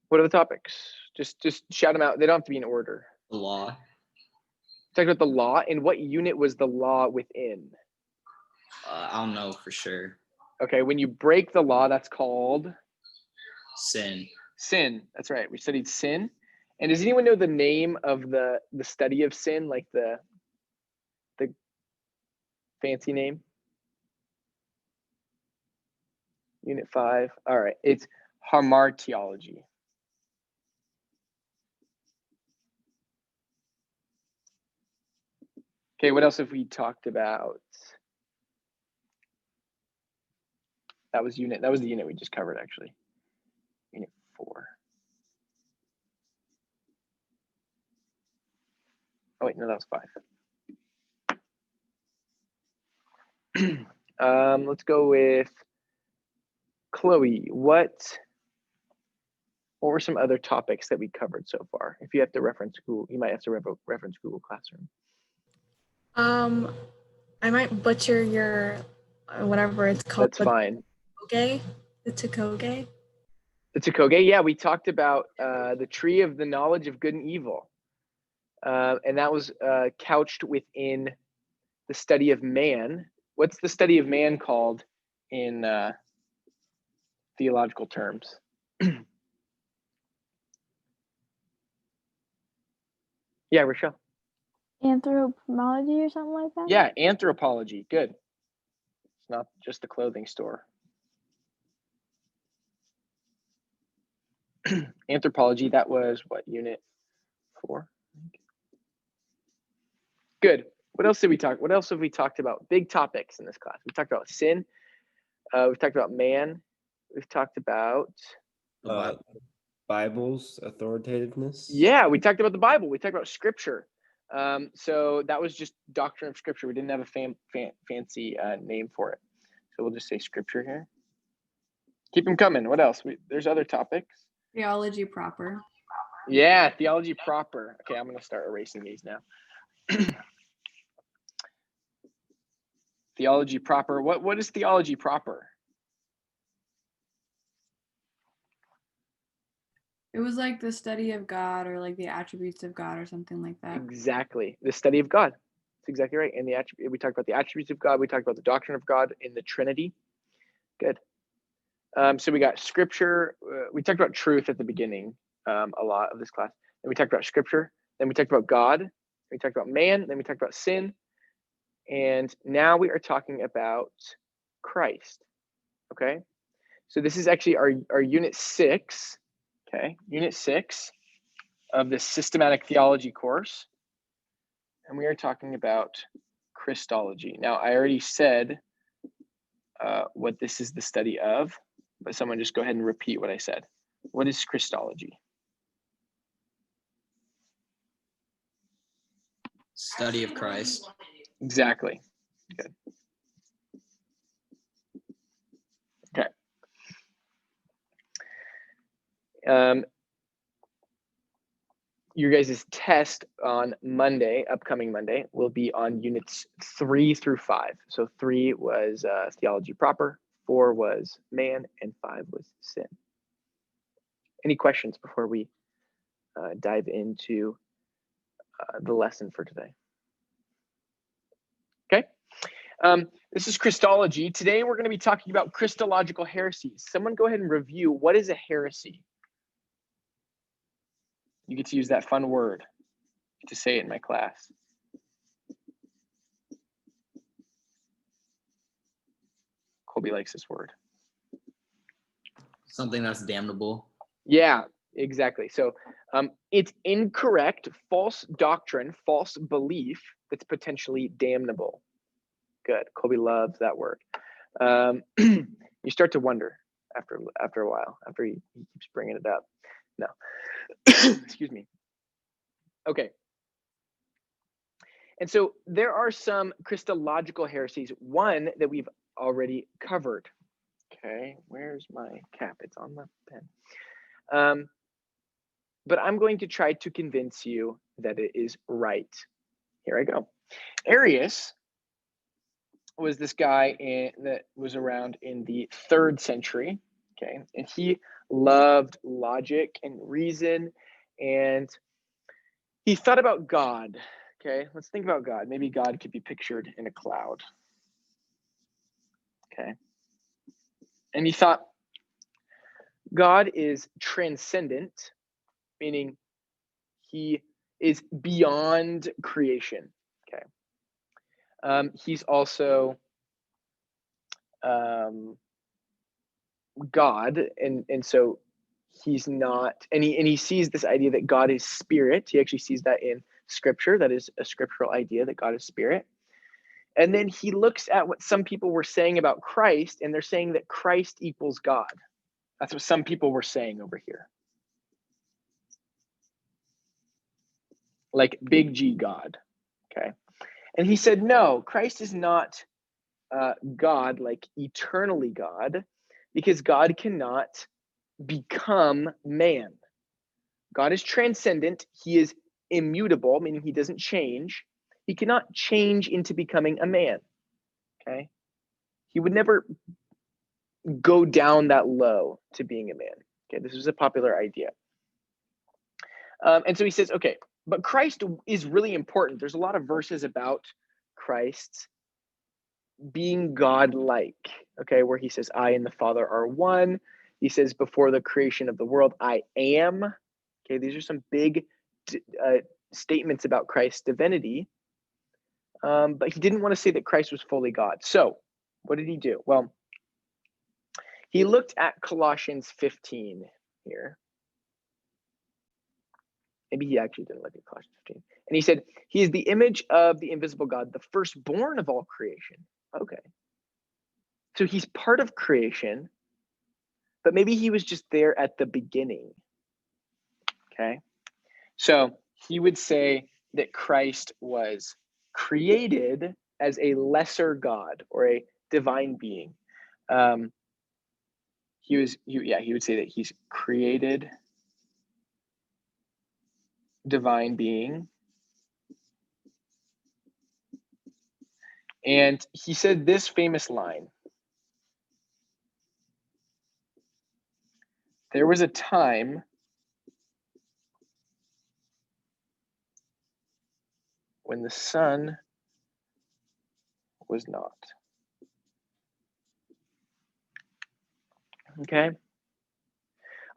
What are the topics? Just shout them out. They don't have to be in order. The law. Talk about the law. And what unit was the law within? I don't know for sure. Okay, when you break the law, that's called Sin. Sin. That's right. We studied sin. And does anyone know the name of the study of sin, like the fancy name? Unit 5. All right. It's hamartiology. Okay, what else have we talked about? That was the unit we just covered, actually. Unit 4. Oh wait, no, that was 5. Let's go with Chloe. What were some other topics that we covered so far? If you have to reference Google, you might have to reference Google Classroom. I might butcher your whatever it's called. That's fine. Okay, the Takoge. The Takoge, yeah, we talked about the tree of the knowledge of good and evil. And that was couched within the study of man. What's the study of man called in theological terms? Yeah, Rochelle. Anthropology or something like that? Yeah, anthropology. Good. It's not just a clothing store. Anthropology, that was what, unit 4? Good. What else have we talked about? Big topics in this class. We talked about sin. We've talked about man. We've talked about Bible's authoritativeness. Yeah, we talked about the Bible. We talked about scripture. So that was just doctrine of scripture. We didn't have a fancy name for it. So we'll just say scripture here. Keep them coming. What else? There's other topics. Theology proper. Yeah, theology proper. Okay, I'm going to start erasing these now. Theology proper. What is theology proper? It was like the study of God or like the attributes of God or something like that. Exactly. The study of God. That's exactly right. And we talked about the attributes of God. We talked about the doctrine of God in the Trinity. Good. So we got scripture. We talked about truth at the beginning, a lot of this class. Then we talked about scripture. Then we talked about God. We talked about man. Then we talked about sin. And now we are talking about Christ. Okay. So this is actually our unit 6. Okay. Unit 6 of the systematic theology course. And we are talking about Christology. Now, I already said what this is the study of, but someone just go ahead and repeat what I said. What is Christology? Study of Christ. Exactly. Good. Okay. Your guys' test on Monday, upcoming Monday, will be on units 3 through 5. So 3 was theology proper, 4 was man, and 5 was sin. Any questions before we dive into the lesson for today? Okay. This is Christology. Today we're going to be talking about Christological heresies. Someone go ahead and review, what is a heresy? You get to use that fun word to say it in my class. Colby likes this word. Something that's damnable. Yeah, exactly. So it's incorrect, false doctrine, false belief that's potentially damnable. Good. Colby loves that word. You start to wonder after a while, after he keeps bringing it up. No. Excuse me. Okay. And so there are some Christological heresies. One that we've already covered. Okay, where's my cap? It's on the pen. But I'm going to try to convince you that it is right. Here I go. Arius was this guy that was around in the 3rd century. Okay, and he loved logic and reason, and he thought about God. Okay, let's think about God. Maybe God could be pictured in a cloud. Okay, and he thought God is transcendent, meaning he is beyond creation. Okay, he's also God, and so he's not, and he sees this idea that God is spirit. He actually sees that in scripture. That is a scriptural idea that God is spirit. And then he looks at what some people were saying about Christ, and they're saying that Christ equals God. That's what some people were saying over here. Like big G God. Okay. And he said, no, Christ is not God, like eternally God, because God cannot become man. God is transcendent. He is immutable, meaning he doesn't change. He cannot change into becoming a man. Okay. He would never go down that low to being a man. Okay. This is a popular idea. And so he says, okay, but Christ is really important. There's a lot of verses about Christ being God-like, okay, where he says, I and the Father are one. He says, before the creation of the world, I am. Okay, these are some big statements about Christ's divinity. But he didn't want to say that Christ was fully God. So what did he do? Well, he looked at Colossians 15 here. Maybe he actually didn't look at Colossians 15. And he said, he is the image of the invisible God, the firstborn of all creation. Okay. So he's part of creation, but maybe he was just there at the beginning. Okay. So he would say that Christ was created as a lesser God or a divine being. He would say that he's created divine being. And he said this famous line. There was a time when the Son was not. Okay.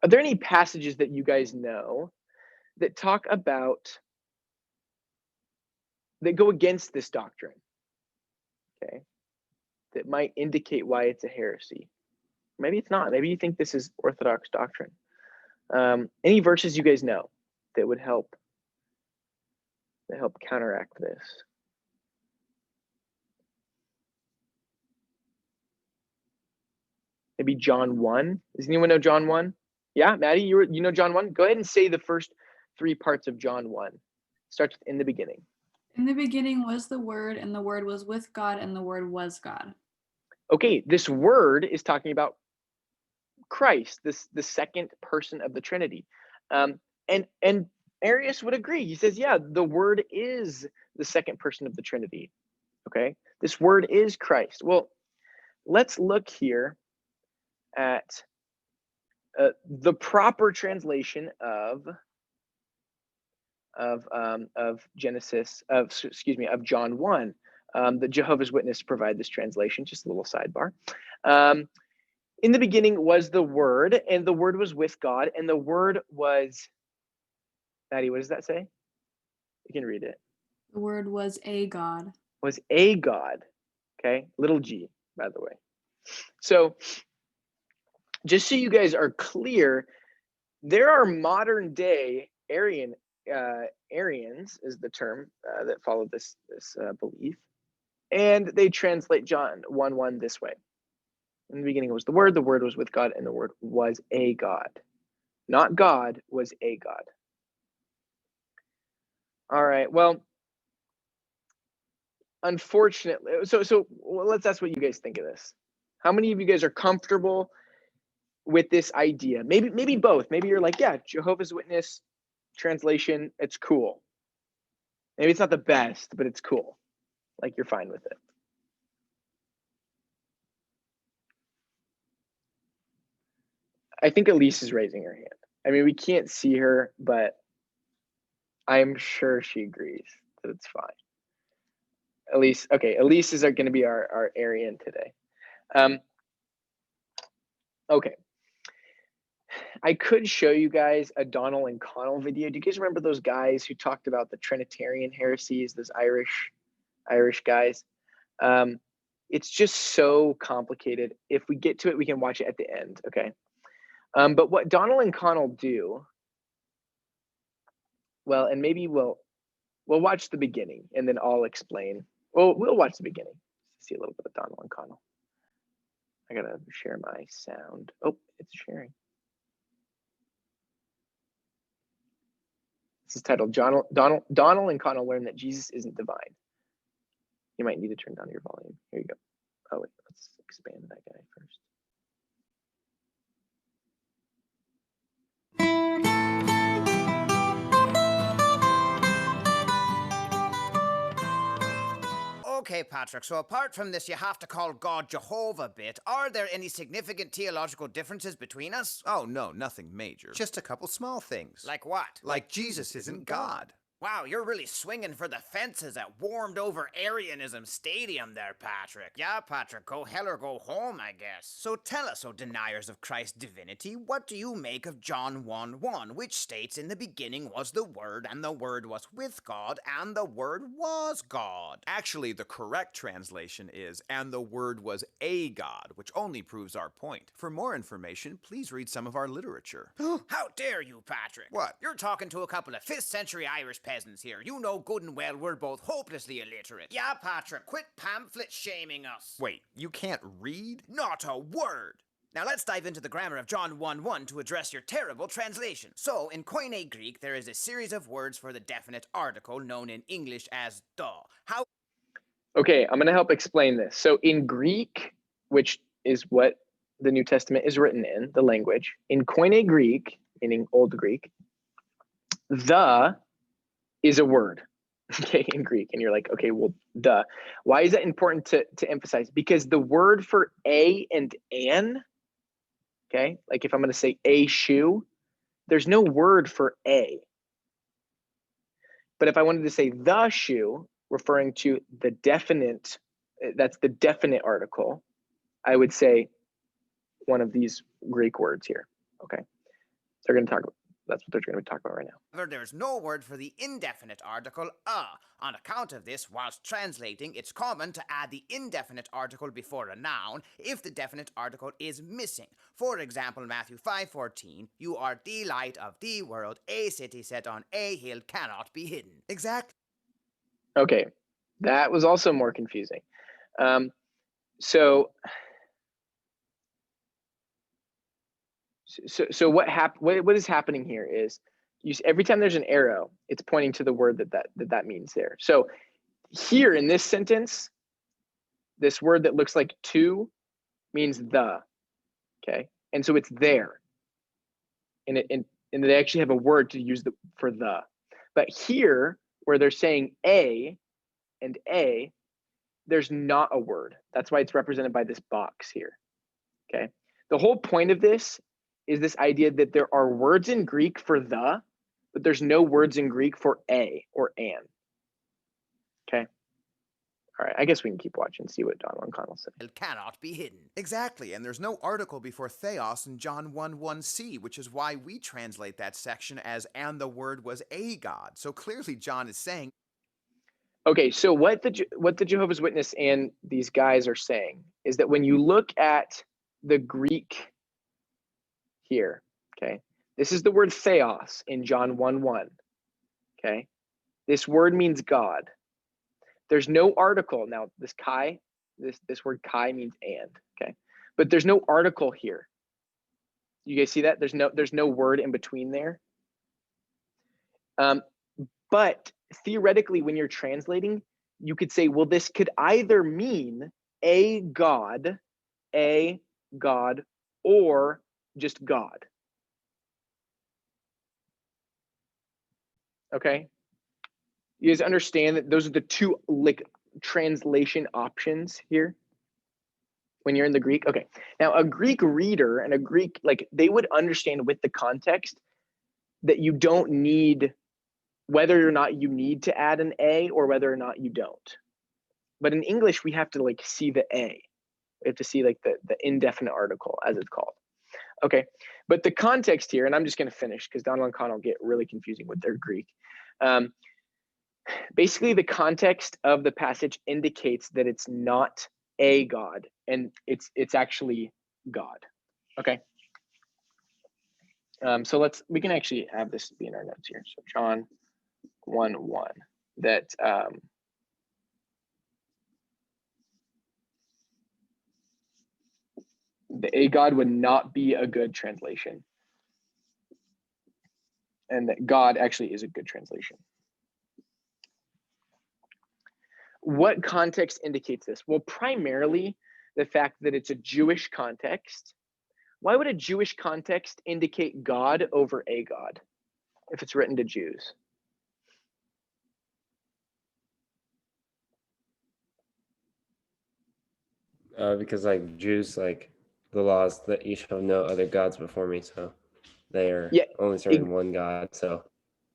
Are there any passages that you guys know that talk about, that go against this doctrine? Okay. That might indicate why it's a heresy. Maybe it's not. Maybe you think this is Orthodox doctrine. Any verses you guys know that would help counteract this? Maybe John 1. Does anyone know John 1? Yeah, Maddie, you know John 1? Go ahead and say the first 3 parts of John 1. Starts with in the beginning. In the beginning was the Word, and the Word was with God, and the Word was God. Okay, this word is talking about Christ, the second person of the Trinity. And Arius would agree. He says, yeah, the word is the second person of the Trinity. Okay, this word is Christ. Well, let's look here at the proper translation of Genesis, of John 1. The Jehovah's Witness provide this translation, just a little sidebar. In the beginning was the Word, and the Word was with God, and the Word was, Maddie, what does that say? You can read it. The Word was a God. Was a God. Okay, little g, by the way. So just so you guys are clear, there are modern day Arians is the term that follow this belief, and they translate John 1:1 this way. In the beginning was the Word was with God, and the Word was a God. Not God, was a God. All right, well, unfortunately, so let's ask what you guys think of this. How many of you guys are comfortable with this idea? Maybe both. Maybe you're like, yeah, Jehovah's Witness translation, it's cool. Maybe it's not the best, but it's cool. Like you're fine with it. I think Elise is raising her hand. I mean, we can't see her, but I'm sure she agrees that it's fine. Elise, okay, Elise is going to be our Arian today. Okay. I could show you guys a Donald and Connell video. Do you guys remember those guys who talked about the Trinitarian heresies, those Irish guys? It's just so complicated. If we get to it, we can watch it at the end, okay? But what Donald and Connell do, well, and maybe we'll watch the beginning and then I'll explain. Well, we'll watch the beginning to see a little bit of Donald and Connell. I gotta share my sound. Oh, it's sharing. This is titled Donald and Connell Learn That Jesus Isn't Divine. You might need to turn down your volume. Here you go. Oh wait, let's expand that guy first. Okay, Patrick, so apart from this you have to call God Jehovah bit, are there any significant theological differences between us? Oh, no, nothing major. Just a couple small things. Like what? Like Jesus isn't God. Wow, you're really swinging for the fences at warmed over Arianism Stadium there, Patrick. Yeah, Patrick, go hell or go home, I guess. So tell us, O deniers of Christ's divinity, what do you make of John 1:1, which states, in the beginning was the Word, and the Word was with God, and the Word was God? Actually, the correct translation is, and the Word was a God, which only proves our point. For more information, please read some of our literature. How dare you, Patrick? What? You're talking to a couple of 5th century Irish peasants here. You know good and well we're both hopelessly illiterate. Yeah, Patrick, quit pamphlet shaming us. Wait, you can't read? Not a word. Now let's dive into the grammar of John 1:1 to address your terrible translation. So, in Koine Greek, there is a series of words for the definite article known in English as the. How? Okay, I'm going to help explain this. So in Greek, which is what the New Testament is written in, the language, in Koine Greek, meaning Old Greek, the is a word, okay, in Greek. And you're like, okay, well, the. Why is that important to emphasize? Because the word for a and an, okay, like if I'm going to say a shoe, there's no word for a. But if I wanted to say the shoe, referring to the definite, that's the definite article, I would say one of these Greek words here, okay? They're going to talk about, that's what they're going to talk about right now. There's no word for the indefinite article a. On account of this, whilst translating, it's common to add the indefinite article before a noun if the definite article is missing. For example, Matthew 5:14, you are the light of the world, a city set on a hill cannot be hidden. Exactly. Okay, that was also more confusing. So what is happening here is every time there's an arrow, it's pointing to the word that means there. So here in this sentence, this word that looks like to means the, okay? And so it's there. And they actually have a word to use for the. But here, where they're saying a and a, there's not a word. That's why it's represented by this box here, okay? The whole point of this is this idea that there are words in Greek for the, but there's no words in Greek for a or an, okay? All right, I guess we can keep watching and see what Donald and Connell say. It cannot be hidden. Exactly, and there's no article before theos in John 1:1c, which is why we translate that section as, and the Word was a God. So clearly John is saying. Okay, so what the Jehovah's Witness and these guys are saying is that when you look at the Greek here, okay, this is the word theos in John 1:1, okay? This word means God. There's no article. Now, this kai, this word kai means and, okay? But there's no article here. You guys see that? There's no word in between there. But theoretically, when you're translating, you could say, well, this could either mean a God, or just God. Okay? You guys understand that those are the two translation options here? when you're in the Greek? Okay. Now, a Greek reader and a Greek, like, they would understand with the context that you don't need, whether or not you need to add an A or whether or not you don't. But in English, we have to like see the A. We have to see like the indefinite article, as it's called. Okay. But the context here, and I'm just going to finish because Donald and Con will get really confusing with their Greek. Basically, the context of the passage indicates that it's not a God, and it's actually God. Okay. So we can actually have this be in our notes here. So John 1:1, that the a God would not be a good translation, and that God actually is a good translation. What context indicates this? Well, primarily the fact that it's a Jewish context. Why would a Jewish context indicate God over a God if it's written to Jews? Because like Jews, like the laws that you shall know other gods before me, so they are only serving one God. So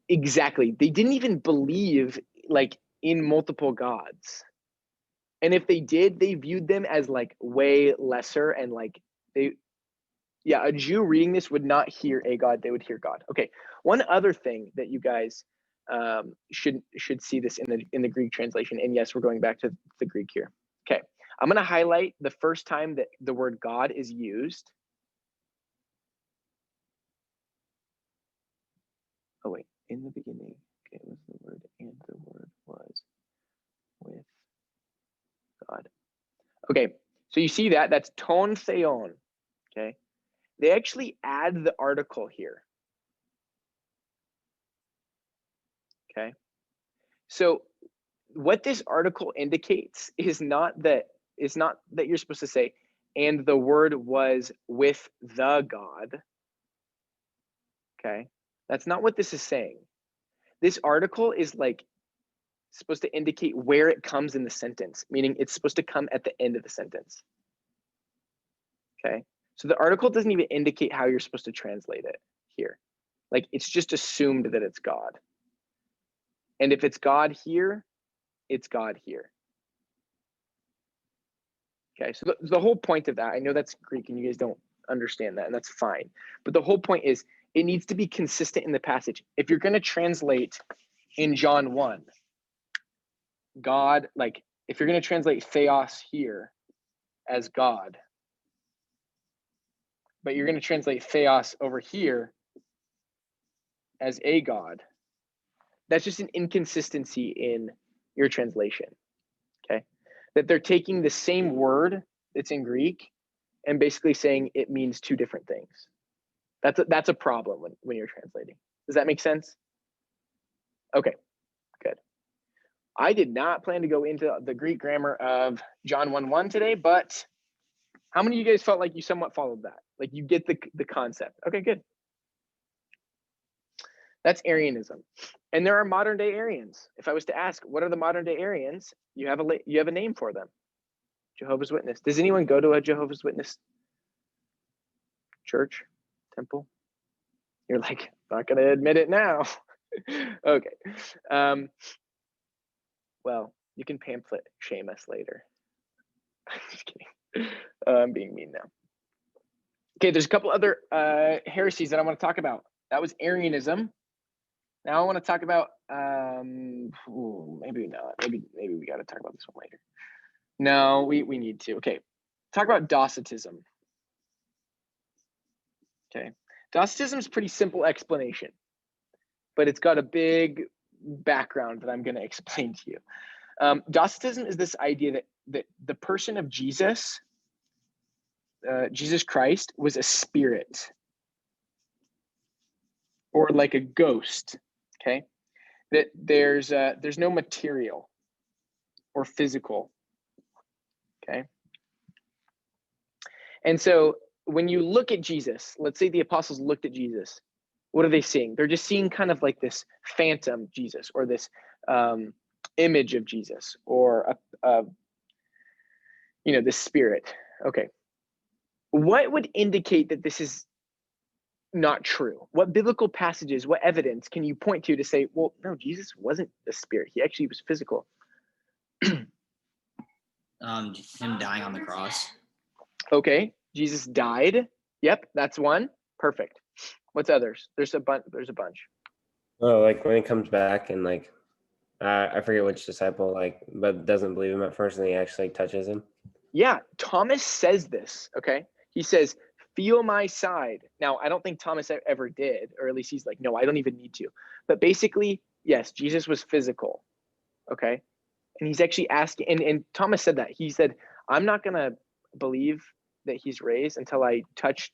exactly, they didn't even believe like in multiple gods, and if they did, they viewed them as like way lesser, and like a Jew reading this would not hear a God, they would hear God. Okay, one other thing that you guys should see this in the Greek translation, and yes, we're going back to the Greek here. Okay, I'm going to highlight the first time that the word God is used. Oh wait, in the beginning, okay, was the word, and the word was with God. Okay, so you see that's ton theon. Okay, they actually add the article here. Okay, so what this article indicates is not that you're supposed to say, and the word was with the God. Okay, that's not what this is saying. This article is like supposed to indicate where it comes in the sentence, meaning it's supposed to come at the end of the sentence. Okay, so the article doesn't even indicate how you're supposed to translate it here. Like, it's just assumed that it's God. And if it's God here, it's God here. Okay, so the whole point of that, I know that's Greek and you guys don't understand that, and that's fine. But the whole point is it needs to be consistent in the passage. If you're going to translate in John 1, God, like if you're going to translate theos here as God, but you're going to translate theos over here as a God, that's just an inconsistency in your translation. Okay, that they're taking the same word that's in Greek and basically saying it means two different things. That's a problem when you're translating. Does that make sense? Okay, good. I did not plan to go into the Greek grammar of John 1:1 today, but how many of you guys felt like you somewhat followed that? Like you get the concept. Okay, good. That's Arianism. And there are modern day Arians. If I was to ask, what are the modern day Arians? You have a name for them. Jehovah's Witness. Does anyone go to a Jehovah's Witness church, temple? You're like, not going to admit it now. Okay. Well, you can pamphlet shame us later. I'm just kidding. I'm being mean now. Okay, there's a couple other heresies that I want to talk about. That was Arianism. Now I want to talk about maybe not. Maybe we got to talk about this one later. No, we need to. Okay, talk about Docetism. Okay, Docetism is pretty simple explanation, but it's got a big background that I'm going to explain to you. Docetism is this idea that the person of Jesus, Jesus Christ, was a spirit or like a ghost. Okay, that there's no material or physical. Okay, and so when you look at Jesus, let's say the apostles looked at Jesus, what are they seeing? They're just seeing kind of like this phantom Jesus, or this image of Jesus, or this spirit. Okay. What would indicate that this is not true? What biblical passages, what evidence can you point to say, well, no, Jesus wasn't a spirit. He actually was physical. Him dying on the cross. Okay. Jesus died. Yep, that's one. Perfect. What's others? There's a bunch. Oh, like when he comes back and like I forget which disciple but doesn't believe him at first, and he actually touches him. Yeah, Thomas says this. Okay, he says, "Feel my side." Now, I don't think Thomas ever did, or at least he's like, "No, I don't even need to." But basically, yes, Jesus was physical. Okay, and he's actually asking, and Thomas said that. He said, "I'm not gonna believe that he's raised until I touch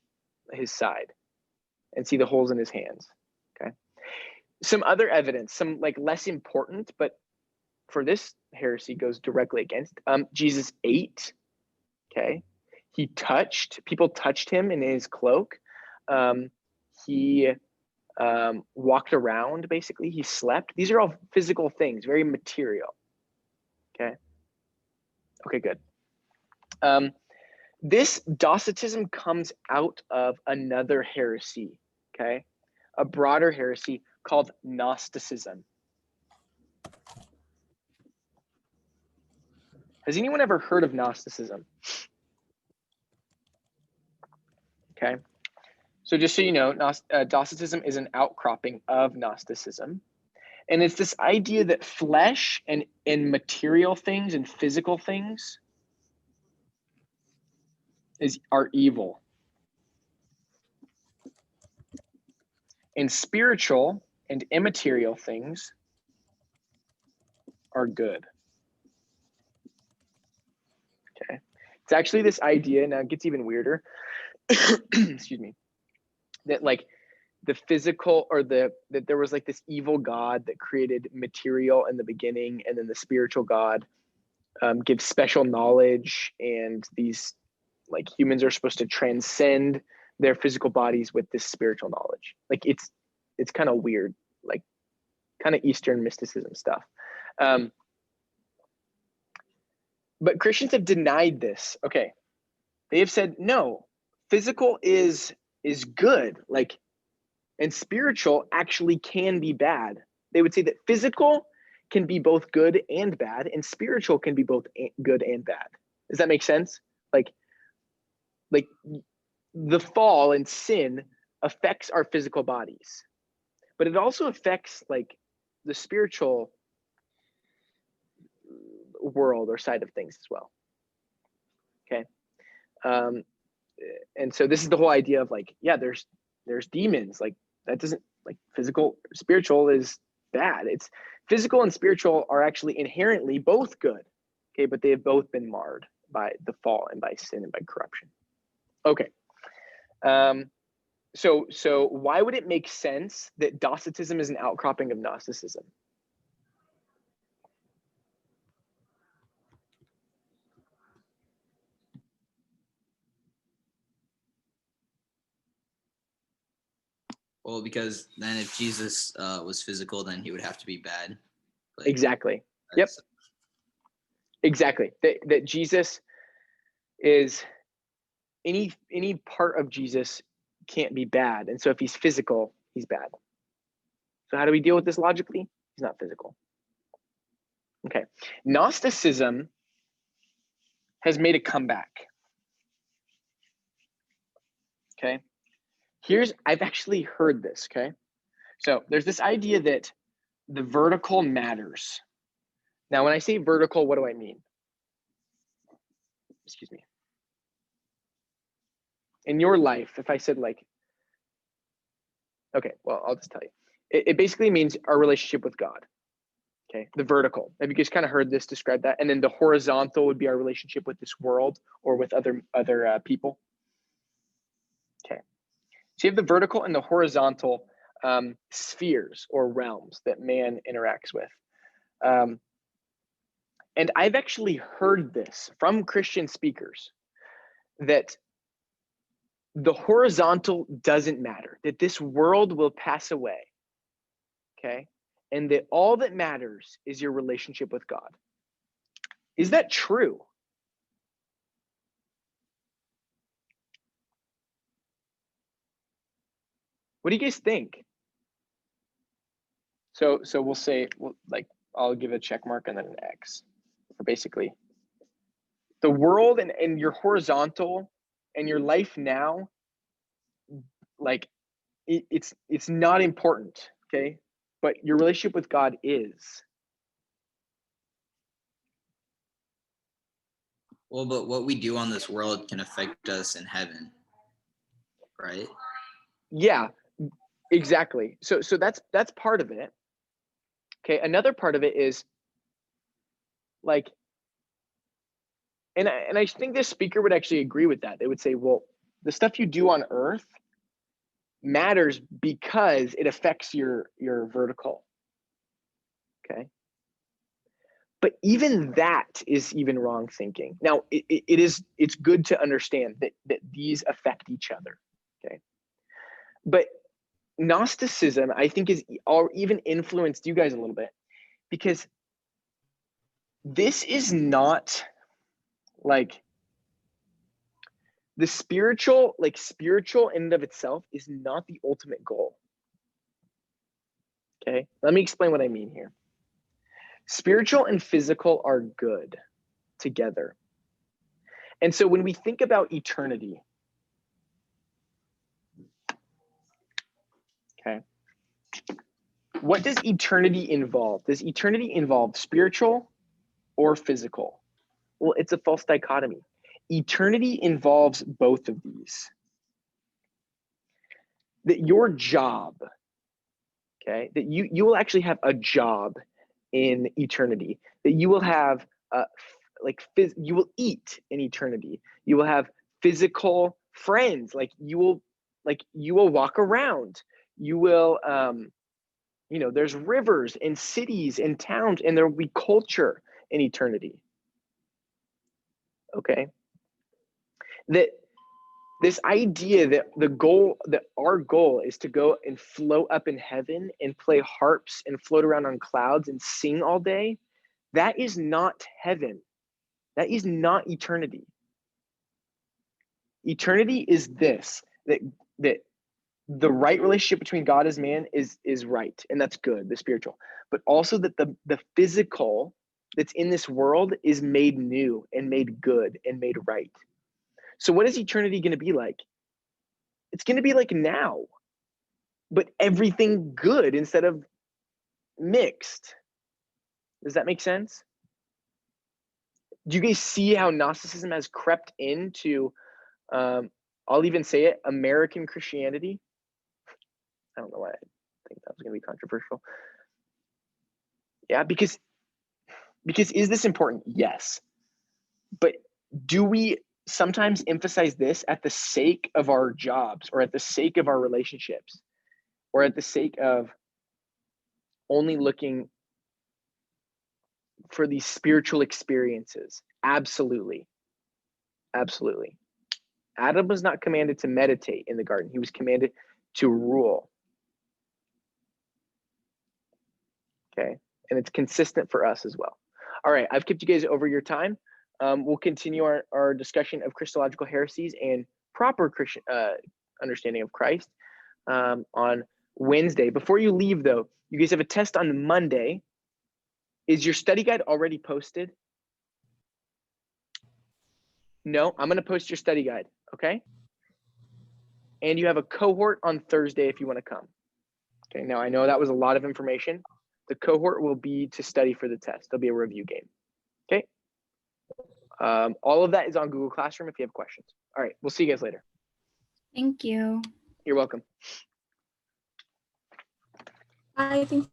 his side and see the holes in his hands." Okay. Some other evidence, some like less important, but for this heresy goes directly against. Jesus ate. Okay. People touched him in his cloak. He walked around, basically. He slept. These are all physical things, very material. Okay. Okay, good. This Docetism comes out of another heresy. Okay. A broader heresy called Gnosticism. Has anyone ever heard of Gnosticism? Okay. So just so you know, Docetism is an outcropping of Gnosticism. And it's this idea that flesh and material things and physical things are evil. And spiritual and immaterial things are good. Okay. It's actually this idea, now it gets even weirder, excuse me, that like the physical or that there was like this evil God that created material in the beginning, and then the spiritual God gives special knowledge, and these like humans are supposed to transcend their physical bodies with this spiritual knowledge. Like it's kind of weird, like kind of Eastern mysticism stuff. But Christians have denied this. Okay. They have said, no, physical is good. Like, and spiritual actually can be bad. They would say that physical can be both good and bad, and spiritual can be both good and bad. Does that make sense? Like the fall and sin affects our physical bodies, but it also affects like the spiritual world or side of things as well. Okay. And so this is the whole idea of like, yeah, there's demons. Like that doesn't, like physical, spiritual is bad. It's physical and spiritual are actually inherently both good. Okay. But they have both been marred by the fall and by sin and by corruption. Okay. So why would it make sense that Docetism is an outcropping of Gnosticism? Well, because then if Jesus was physical, then he would have to be bad. Like, exactly. Yep. Exactly. That Jesus is any part of Jesus can't be bad. And so if he's physical, he's bad. So how do we deal with this logically? He's not physical. Okay. Gnosticism has made a comeback. Okay. I've actually heard this. Okay. So there's this idea that the vertical matters. Now, when I say vertical, what do I mean? Excuse me. In your life, if I said like, okay, well, I'll just tell you. It basically means our relationship with God. Okay, the vertical. Have you guys kind of heard this describe that? And then the horizontal would be our relationship with this world or with other people. Okay, so you have the vertical and the horizontal spheres or realms that man interacts with. And I've actually heard this from Christian speakers that the horizontal doesn't matter, that this world will pass away. Okay, and that all that matters is your relationship with God. Is that true? What do you guys think? So we'll say, like, I'll give a check mark and then an X for basically the world and your horizontal and your life now. Like, it's not important, okay? But your relationship with God is. Well, but what we do on this world can affect us in heaven, right? Yeah, exactly. So that's part of it. Okay, another part of it is like, and I think this speaker would actually agree with that. They would say, well, the stuff you do on earth matters because it affects your vertical. Okay. But even that is even wrong thinking. Now, it's good to understand that these affect each other. Okay. But Gnosticism, I think, or even influenced you guys a little bit, because this is not like the spiritual in and of itself is not the ultimate goal. Okay, let me explain what I mean here. Spiritual and physical are good together. And so when we think about eternity, okay, what does eternity involve? Does eternity involve spiritual or physical? Well, it's a false dichotomy. Eternity involves both of these. That your job, okay, that you will actually have a job in eternity, that you will have you will eat in eternity, you will have physical friends, you will walk around, you will there's rivers and cities and towns, and there will be culture in eternity. Okay, that this idea that our goal is to go and float up in heaven and play harps and float around on clouds and sing all day, that is not heaven. That is not eternity. Eternity is this, that the right relationship between God as man is right, and that's good, the spiritual, but also that the physical that's in this world is made new and made good and made right. So what is eternity going to be like? It's going to be like now, but everything good instead of mixed. Does that make sense? Do you guys see how Gnosticism has crept into, I'll even say it, American Christianity? I don't know why I think that was going to be controversial. Yeah, because is this important? Yes. But do we sometimes emphasize this at the sake of our jobs, or at the sake of our relationships, or at the sake of only looking for these spiritual experiences? Absolutely. Absolutely. Adam was not commanded to meditate in the garden. He was commanded to rule. Okay. And it's consistent for us as well. All right. I've kept you guys over your time. We'll continue our discussion of Christological heresies and proper Christian understanding of Christ on Wednesday. Before you leave, though, you guys have a test on Monday. Is your study guide already posted? No, I'm going to post your study guide, okay? And you have a cohort on Thursday if you want to come. Okay, now I know that was a lot of information. The cohort will be to study for the test. There'll be a review game, okay? All of that is on Google Classroom if you have questions. All right, we'll see you guys later. Thank you. You're welcome. I think